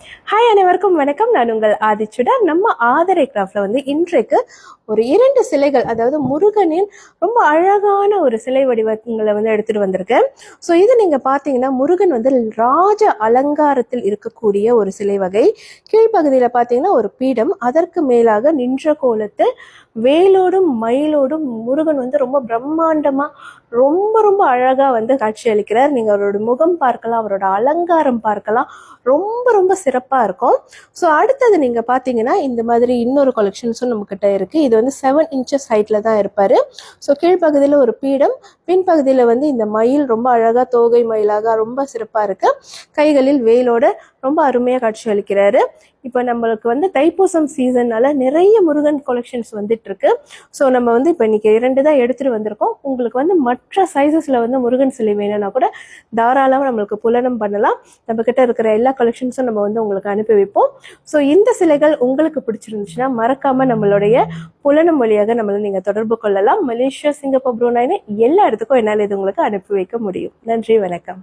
Hi அனைவருக்கும் வணக்கம். நான் உங்கள் ஆதிச்சுடா. நம்ம ஆதரை கிராஃப்ட்ல இன்றைக்கு ஒரு 2 சிலைகள், அதாவது முருகனின் ரொம்ப அழகான ஒரு சிலை வடிவங்களை எடுத்துட்டு வந்திருக்கேன். ஸோ இது நீங்க பார்த்தீங்கன்னா முருகன் ராஜ அலங்காரத்தில் இருக்கக்கூடிய ஒரு சிலை வகை. கீழ்ப்பகுதியில் பார்த்தீங்கன்னா ஒரு பீடம், அதற்கு மேலாக நின்ற கோலத்தில் வேலோடும் மயிலோடும் முருகன் ரொம்ப பிரம்மாண்டமா ரொம்ப ரொம்ப அழகா காட்சி அளிக்கிறார். நீங்க அவரோட முகம் பார்க்கலாம், அவரோட அலங்காரம் பார்க்கலாம், ரொம்ப ரொம்ப சிறப்பா இருக்கும். ஸோ அடுத்தது நீங்க பாத்தீங்கன்னா இந்த மாதிரி இன்னொரு கலெக்ஷன்ஸும் நம்ம கிட்ட இருக்கு. இது 7 இன்ச்சஸ் ஹைட்ல தான் இருப்பாரு. ஸோ கீழ்ப்பகுதியில் ஒரு பீடம், பின்பகுதியில் இந்த மயில் ரொம்ப அழகா தோகை மயிலாக ரொம்ப சிறப்பா இருக்கு. கைகளில் வேலோட ரொம்ப அருமையா காட்சி அளிக்கிறாரு. இப்போ நம்மளுக்கு தைப்பூசம் சீசன்னால நிறைய முருகன் கலெக்ஷன்ஸ் வந்துட்டு இருக்கு. ஸோ நம்ம இப்போ இன்னைக்கு 2 தான் எடுத்துட்டு வந்திருக்கோம். உங்களுக்கு மற்ற சைசஸ்ல முருகன் சிலை வேணும்னா கூட தாராளமாக நம்மளுக்கு புலனம் பண்ணலாம். நம்ம கிட்ட இருக்கிற எல்லா கலெக்ஷன்ஸும் நம்ம உங்களுக்கு அனுப்பி வைப்போம். ஸோ இந்த சிலைகள் உங்களுக்கு பிடிச்சிருந்துச்சுன்னா மறக்காம நம்மளுடைய புலனம் வழியாக நம்மளை நீங்க தொடர்பு கொள்ளலாம். மலேசியா, சிங்கப்பூர், புரூனைன்னு எல்லா இடத்துக்கும் என்னால் இது உங்களுக்கு அனுப்பி வைக்க முடியும். நன்றி, வணக்கம்.